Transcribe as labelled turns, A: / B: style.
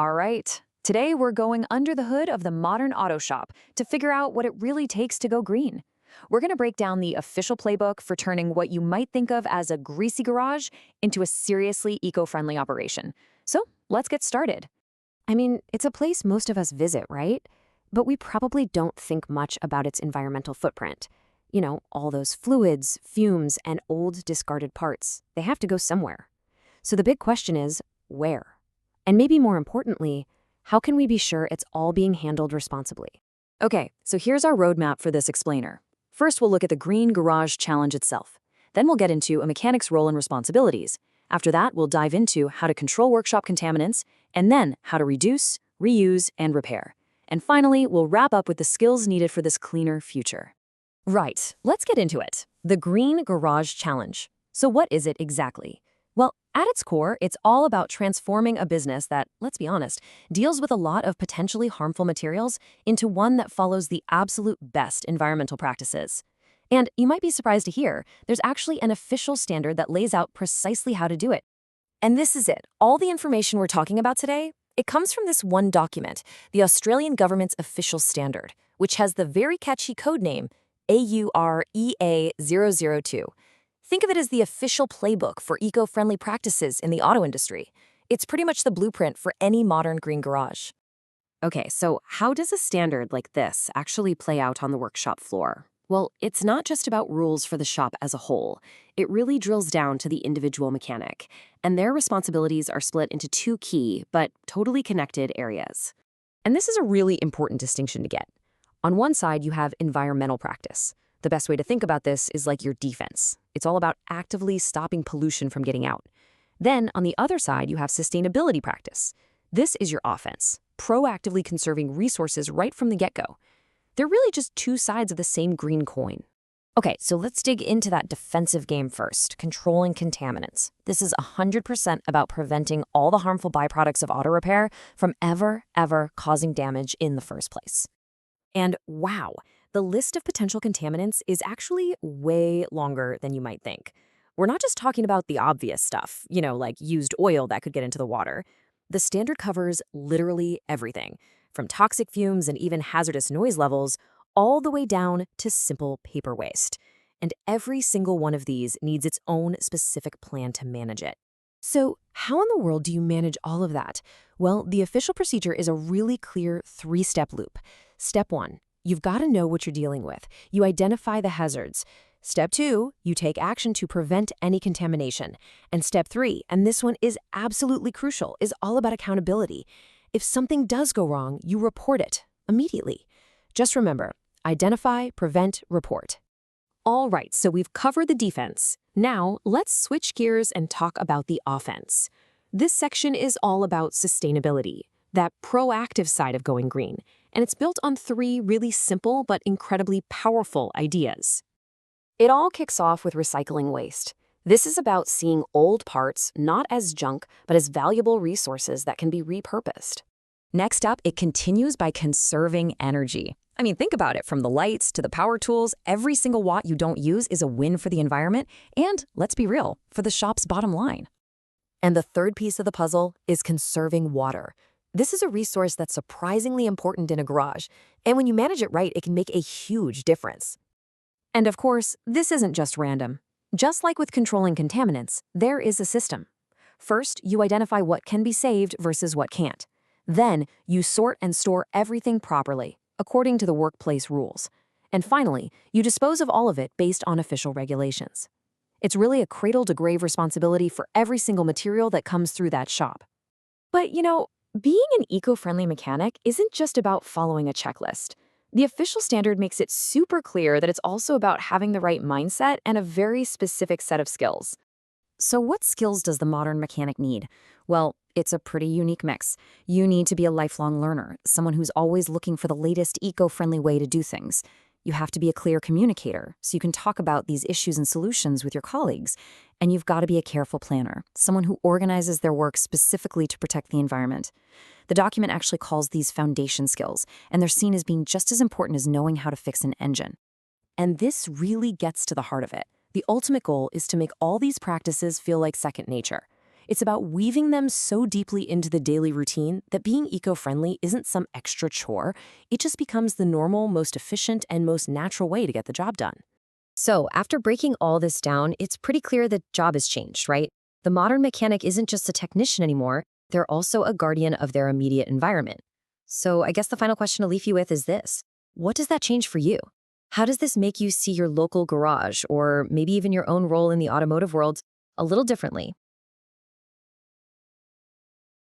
A: All right. Today we're going under the hood of the modern auto shop to figure out what it really takes to go green. We're going to break down the official playbook for turning what you might think of as a greasy garage into a seriously eco-friendly operation. So let's get started.
B: I mean, it's a place most of us visit, right? But we probably don't think much about its environmental footprint. You know, all those fluids, fumes, and old discarded parts. They have to go somewhere. So the big question is, where? And maybe more importantly, how can we be sure it's all being handled responsibly?
A: Okay, so here's our roadmap for this explainer. First, we'll look at the Green Garage Challenge itself. Then we'll get into a mechanic's role and responsibilities. After that, we'll dive into how to control workshop contaminants, and then how to reduce, reuse, and repair. And finally, we'll wrap up with the skills needed for this cleaner future.
B: Right, let's get into it. The Green Garage Challenge. So what is it exactly? Well, at its core, it's all about transforming a business that, let's be honest, deals with a lot of potentially harmful materials into one that follows the absolute best environmental practices. And you might be surprised to hear, there's actually an official standard that lays out precisely how to do it. And this is it. All the information we're talking about today, it comes from this one document, the Australian government's official standard, which has the very catchy code name AURAEA002. Think of it as the official playbook for eco-friendly practices in the auto industry. It's pretty much the blueprint for any modern green garage. Okay, so how does a standard like this actually play out on the workshop floor? Well, it's not just about rules for the shop as a whole. It really drills down to the individual mechanic, and their responsibilities are split into two key, but totally connected areas. And this is a really important distinction to get. On one side, you have environmental practice. The best way to think about this is like your defense. It's all about actively stopping pollution from getting out. Then, on the other side, you have sustainability practice. This is your offense, proactively conserving resources right from the get-go. They're really just two sides of the same green coin. Okay, so let's dig into that defensive game first, controlling contaminants. This is 100% about preventing all the harmful byproducts of auto repair from ever causing damage in the first place. And wow, the list of potential contaminants is actually way longer than you might think. We're not just talking about the obvious stuff, like used oil that could get into the water. The standard covers literally everything, from toxic fumes and even hazardous noise levels, all the way down to simple paper waste. And every single one of these needs its own specific plan to manage it. So how in the world do you manage all of that? Well, the official procedure is a really clear three-step loop. Step 1, you've got to know what you're dealing with. You identify the hazards. Step 2, you take action to prevent any contamination. And step 3, and this one is absolutely crucial, is all about accountability. If something does go wrong, you report it immediately. Just remember, identify, prevent, report. All right, so we've covered the defense. Now, let's switch gears and talk about the offense. This section is all about sustainability, that proactive side of going green, and it's built on three really simple but incredibly powerful ideas. It all kicks off with recycling waste. This is about seeing old parts not as junk, but as valuable resources that can be repurposed. Next up, it continues by conserving energy. I mean, think about it. From the lights to the power tools, every single watt you don't use is a win for the environment and, let's be real, for the shop's bottom line. And the third piece of the puzzle is conserving water. This is a resource that's surprisingly important in a garage, and when you manage it right, it can make a huge difference. And of course, this isn't just random. Just like with controlling contaminants, there is a system. First, you identify what can be saved versus what can't. Then, you sort and store everything properly, according to the workplace rules. And finally, you dispose of all of it based on official regulations. It's really a cradle-to-grave responsibility for every single material that comes through that shop. But, being an eco-friendly mechanic isn't just about following a checklist. The official standard makes it super clear that it's also about having the right mindset and a very specific set of skills. So what skills does the modern mechanic need? Well, it's a pretty unique mix. You need to be a lifelong learner, someone who's always looking for the latest eco-friendly way to do things. You have to be a clear communicator, so you can talk about these issues and solutions with your colleagues. And you've got to be a careful planner, someone who organizes their work specifically to protect the environment. The document actually calls these foundation skills, and they're seen as being just as important as knowing how to fix an engine. And this really gets to the heart of it. The ultimate goal is to make all these practices feel like second nature. It's about weaving them so deeply into the daily routine that being eco-friendly isn't some extra chore. It just becomes the normal, most efficient, and most natural way to get the job done.
A: So, after breaking all this down, it's pretty clear the job has changed, right? The modern mechanic isn't just a technician anymore, they're also a guardian of their immediate environment. So, I guess the final question to leave you with is this: what does that change for you? How does this make you see your local garage, or maybe even your own role in the automotive world, a little differently?